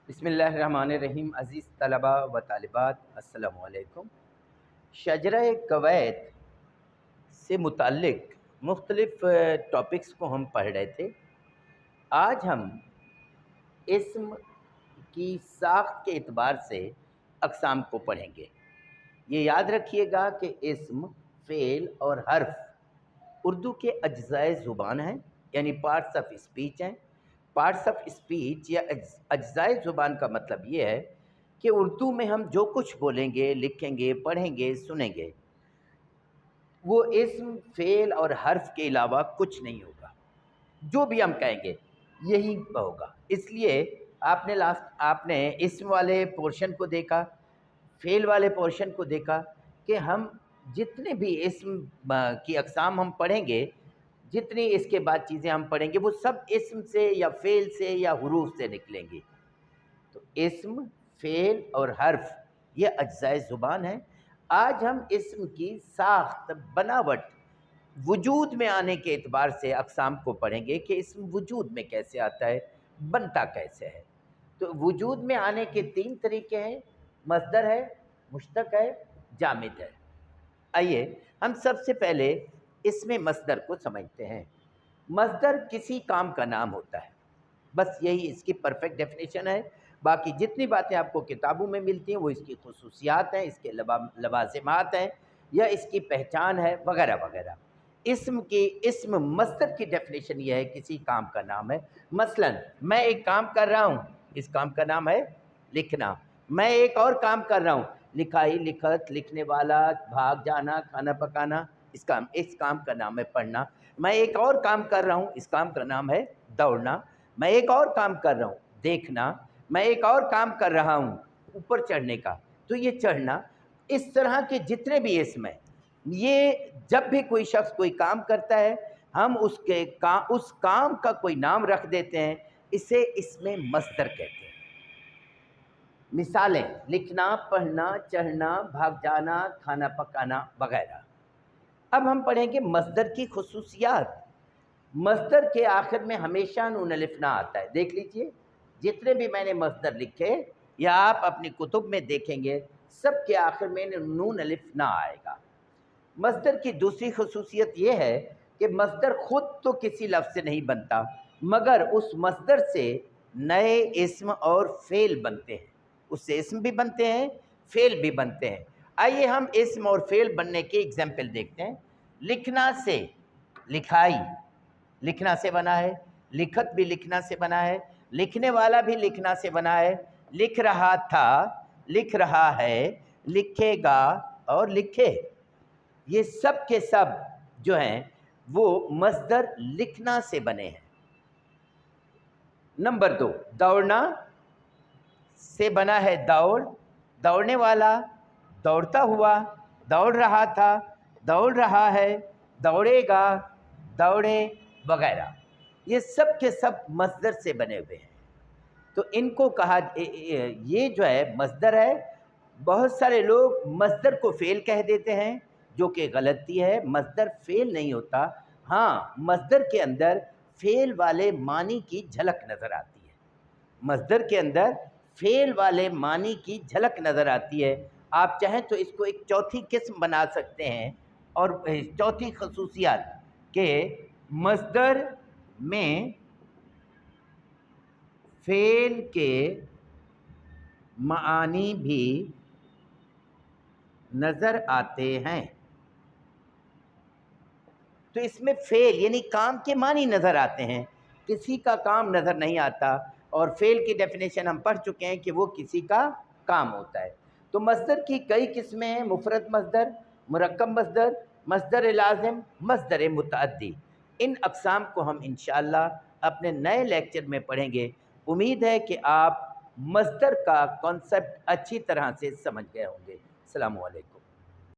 बिस्मिल्लाहिर्रहमानिर्रहीम। अज़ीज़ तलबा व तालिबात, अस्सलामु अलैकुम। शजरा कवैत से मुतल्लिक़ मुख्तलिफ़ टॉपिक्स को हम पढ़ रहे थे। आज हम इस्म की साख्त के एतबार से अक़साम को पढ़ेंगे। ये याद रखिएगा कि इस्म, फ़ेल और हर्फ उर्दू के अज्ज़ाए ज़ुबान हैं, यानी पार्ट्स ऑफ स्पीच हैं। पार्ट्स ऑफ स्पीच या अज्ज़ाए ज़ुबान का मतलब ये है कि उर्दू में हम जो कुछ बोलेंगे, लिखेंगे, पढ़ेंगे, सुनेंगे, वो इस्म, फ़ेल और हर्फ के अलावा कुछ नहीं होगा। जो भी हम कहेंगे यही होगा। इसलिए आपने इस्म वाले पोर्शन को देखा, फ़ेल वाले पोर्शन को देखा कि हम जितने भी इस्म की अक़साम हम पढ़ेंगे, जितनी इसके बाद चीज़ें हम पढ़ेंगे, वो सब इस्म से या फ़ेल से या हुरूफ से निकलेंगी। तो इस्म, फ़ेल और हर्फ ये अज्ज़ाए ज़ुबान हैं। आज हम इस्म की साख्त, बनावट, वजूद में आने के एतबार से अक़साम को पढ़ेंगे कि इस्म वजूद में कैसे आता है, बनता कैसे है। तो वजूद में आने के 3 तरीके हैं, मस्दर है, मुश्तक़ है, जामिद है। आइए हम सबसे पहले इसमें मस्दर को समझते हैं। मस्दर किसी काम का नाम होता है, बस यही इसकी परफेक्ट डेफिनेशन है। बाकी जितनी बातें आपको किताबों में मिलती हैं वो इसकी खुसूसियात हैं, इसके लवाज़िमात हैं या इसकी पहचान है, वगैरह वगैरह। इस्म मस्दर की डेफिनेशन ये है, किसी काम का नाम है। मसलन मैं एक काम कर रहा हूँ, इस काम का नाम है लिखना। मैं एक और काम कर रहा हूँ, लिखाई, लिखत, लिखने वाला, भाग जाना, खाना पकाना, इस काम का नाम है पढ़ना। मैं एक और काम कर रहा हूँ, इस काम का नाम है दौड़ना। मैं एक और काम कर रहा हूँ, देखना। मैं एक और काम कर रहा हूँ, ऊपर चढ़ने का, तो ये चढ़ना। इस तरह के जितने भी इस्म हैं, ये जब भी कोई शख्स कोई काम करता है, हम उस काम का कोई नाम रख देते हैं, इसे इसमें मस्दर कहते हैं। मिसालें: लिखना, पढ़ना, चढ़ना, भाग जाना, खाना पकाना वगैरह। अब हम पढ़ेंगे मस्दर की खुसूसियात। मस्दर के आखिर में हमेशा नून अलिफ ना आता है। देख लीजिए, जितने भी मैंने मस्दर लिखे या आप अपनी कुतुब में देखेंगे, सब के आखिर में नून अलिफ ना आएगा। मस्दर की दूसरी खुसूसियत ये है कि मस्दर ख़ुद तो किसी लफ्ज़ से नहीं बनता, मगर उस मस्दर से नए इस्म और फ़ेल बनते हैं। उससे इस्म भी बनते हैं, फ़ेल भी बनते हैं। आइए हम इस्म और फ़ेल बनने के एग्जाम्पल देखते हैं। लिखना से लिखाई, लिखना से बना है। लिखत भी लिखना से बना है। लिखने वाला भी लिखना से बना है। लिख रहा था, लिख रहा है, लिखेगा और लिखे, ये सब के सब जो हैं वो मस्दर लिखना से बने हैं। नंबर 2, दौड़ना से बना है दौड़, दौड़ने वाला, दौड़ता हुआ, दौड़ रहा था, दौड़ रहा है, दौड़ेगा, दौड़े वगैरह। ये सब के सब मस्दर से बने हुए हैं। तो इनको कहा, ये जो है मस्दर है। बहुत सारे लोग मस्दर को फ़ेल कह देते हैं, जो कि गलती है। मस्दर फ़ेल नहीं होता। हाँ, मस्दर के अंदर फ़ेल वाले मानी की झलक नज़र आती है। मस्दर के अंदर फ़ेल वाले मानी की झलक नज़र आती है। आप चाहें तो इसको एक चौथी किस्म बना सकते हैं, और चौथी खसूसियात के मस्दर में फ़ेल के मानी भी नज़र आते हैं। तो इसमें फ़ेल यानी काम के मानी नज़र आते हैं, किसी का काम नज़र नहीं आता। और फ़ेल की डेफिनेशन हम पढ़ चुके हैं कि वो किसी का काम होता है। तो मस्दर की कई किस्में हैं: मुफ़रद मस्दर, मुरक्कब मस्दर, मस्दर लाज़िम, मस्दर मुतअद्दी। इन अक़साम को हम इंशाअल्लाह अपने नए लेक्चर में पढ़ेंगे। उम्मीद है कि आप मस्दर का कॉन्सेप्ट अच्छी तरह से समझ गए होंगे। अस्सलामु अलैकुम।